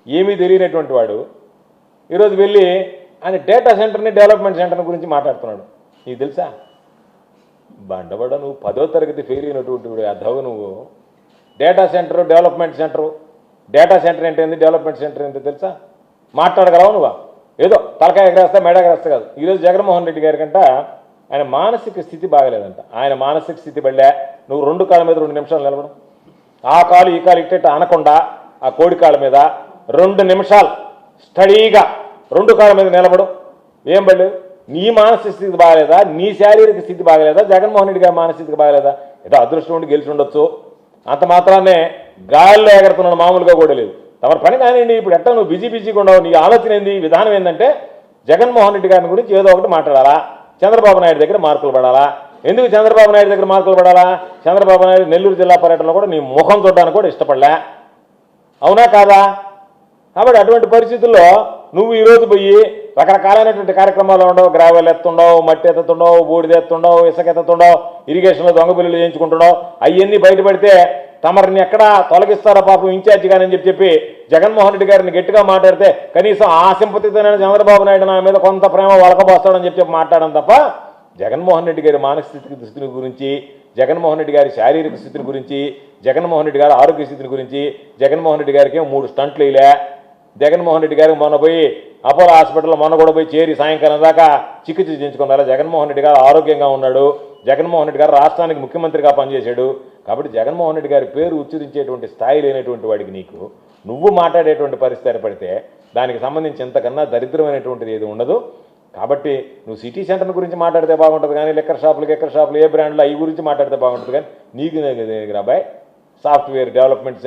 ఏమీ తెలియనటువంటి వాడు ఈరోజు వెళ్ళి ఆయన డేటా సెంటర్ని డెవలప్మెంట్ సెంటర్ గురించి మాట్లాడుతున్నాడు. నీకు తెలుసా? బండబడ నువ్వు 10వ తరగతి ఫెయిల్ అయినటువంటి వాడు అధవ నువ్వు. Data centre development centre, data centre ఏంటి, డెవలప్మెంట్ సెంటర్ ఏంటో తెలుసా? మాట్లాడగలవు నువ్వు? ఏదో తలకాయ ఎగరేస్తా మెడ ఎగరేస్తా కాదు. ఈరోజు జగన్మోహన్ రెడ్డి గారి కంట ఆయన మానసిక స్థితి బాగలేదంట. ఆయన మానసిక స్థితి బళ్ళే నువ్వు 2 కాళ్ళ మీద 2 నిమిషాలు నిలబడం, ఆ కాలు ఈ కాలు ఇట్టేట అనకుండా ఆ కోడి కాళ్ళ మీద 2 నిమిషాలు స్టడీగా 2 కాళ్ళ మీద నిలబడం ఏం పడలేదు? నీ మానసిక స్థితి బాగలేదా? నీ శారీరక స్థితి బాగలేదా? జగన్మోహన్ రెడ్డి గారి మానసిక స్థితి బాగలేదా? ఏదో అదృష్టం ఉండి గెలిచి ఉండొచ్చు, అంత మాత్రాన్నే గాలిలో ఎగరుతున్నాడు, మామూలుగా కూడా లేదు. తమ పని కానివ్వండి. ఇప్పుడు ఎట్టా నువ్వు బిజీగా ఉండవు? నీ ఆలోచన ఏంది, విధానం ఏంటంటే జగన్మోహన్ రెడ్డి గారిని గురించి ఏదో ఒకటి మాట్లాడాలా, చంద్రబాబు నాయుడు దగ్గర మార్కులు పడాలా. ఎందుకు చంద్రబాబు నాయుడు దగ్గర మార్కులు పడాలా? చంద్రబాబు నాయుడు నెల్లూరు జిల్లా పర్యటనలో కూడా నీ ముఖం చూడడానికి కూడా ఇష్టపడలే, అవునా కాదా? కాబట్టి అటువంటి పరిస్థితుల్లో నువ్వు ఈరోజు పోయి రకరకాలైనటువంటి కార్యక్రమాలు ఉండవు, గ్రావెల్ ఎత్తుండవు, మట్టి ఎత్తుండవు, బూడిద ఎత్తుండవు, ఇసుక ఎత్తుండవు, ఇరిగేషన్లో దొంగ బిల్లులు చేయించుకుంటుండవు. అవన్నీ బయటపడితే తమరిని ఎక్కడా తొలగిస్తారా పాపం ఇన్ఛార్జి గారని చెప్పి జగన్మోహన్ రెడ్డి గారిని గట్టిగా మాట్లాడితే కనీసం ఆ సింపతితోనే చంద్రబాబు నాయుడు నా మీద కొంత ప్రేమ వలకబోస్తాడని చెప్పి మాట్లాడడం తప్ప జగన్మోహన్ రెడ్డి గారి మానసిక స్థితిని గురించి, జగన్మోహన్ రెడ్డి గారి శారీరక స్థితిని గురించి, జగన్మోహన్ రెడ్డి గారి ఆరోగ్య స్థితిని గురించి, జగన్మోహన్ రెడ్డి గారికి 3 స్టంట్లు వేయలే. జగన్మోహన్ రెడ్డి గారికి మొన్న పోయి అపోలో హాస్పిటల్లో మొన్న కూడా పోయి చేరి సాయంకాలం దాకా చికిత్స చేయించుకున్నారా? జగన్మోహన్ రెడ్డి గారు ఆరోగ్యంగా ఉన్నాడు. జగన్మోహన్ రెడ్డి గారు రాష్ట్రానికి ముఖ్యమంత్రిగా పనిచేశాడు. కాబట్టి జగన్మోహన్ రెడ్డి గారి పేరు ఉచ్చరించేటువంటి స్థాయి లేనటువంటి వాడికి నువ్వు మాట్లాడేటువంటి పరిస్థితి ఏర్పడితే దానికి సంబంధించి ఎంతకన్నా దరిద్రమైనటువంటిది ఏది ఉండదు. కాబట్టి నువ్వు సిటీ సెంటర్ గురించి మాట్లాడితే బాగుంటుంది కానీ లిక్కర్ షాపులు ఏ బ్రాండ్లు అవి గురించి మాట్లాడితే బాగుంటుంది కానీ నీకు రాబాయ్ సాఫ్ట్వేర్ డెవలప్మెంట్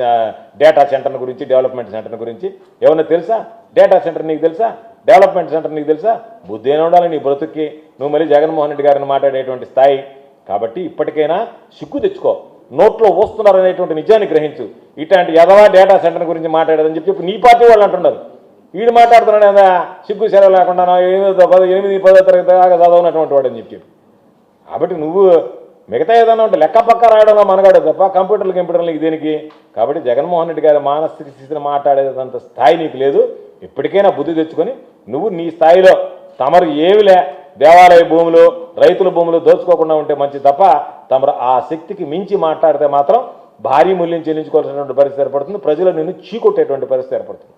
డేటా సెంటర్ గురించి, డెవలప్మెంట్ సెంటర్ గురించి ఏమన్నా తెలుసా? డేటా సెంటర్ నీకు తెలుసా? డెవలప్మెంట్ సెంటర్ నీకు తెలుసా? బుద్ధి ఏమి ఉండాలి నీ బ్రతుక్కి? నువ్వు మళ్ళీ జగన్మోహన్ రెడ్డి గారిని మాట్లాడేటువంటి స్థాయి. కాబట్టి ఇప్పటికైనా సిగ్గు తెచ్చుకో, నోట్లో వస్తున్నారనేటువంటి నిజాన్ని గ్రహించు. ఇట్లాంటి ఎదవా డేటా సెంటర్ గురించి మాట్లాడదని చెప్పి నీ పార్టీ వాళ్ళు అంటున్నారు. వీడు మాట్లాడుతున్నాడు కదా సిగ్గు సెలవు లేకుండా 8-10 తరగతి దాకా చదవనటువంటి వాడు అని చెప్పి. కాబట్టి నువ్వు మిగతా ఏదైనా ఉంటే లెక్క పక్క రాయడంలో మనగాడు తప్ప కంప్యూటర్లు దేనికి? కాబట్టి జగన్మోహన్ రెడ్డి గారి మానసిక స్థితిని మాట్లాడేదంత స్థాయి నీకు లేదు. ఇప్పటికైనా బుద్ధి తెచ్చుకొని నువ్వు నీ స్థాయిలో తమరు ఏమిలే దేవాలయ భూములు, రైతుల భూములు దోచుకోకుండా ఉంటే మంచి తప్ప తమరు ఆ శక్తికి మించి మాట్లాడితే మాత్రం భారీ మూల్యం చెల్లించుకోవాల్సినటువంటి పరిస్థితి ఏర్పడుతుంది. ప్రజలు నిన్ను చీకొట్టేటువంటి పరిస్థితి ఏర్పడుతుంది.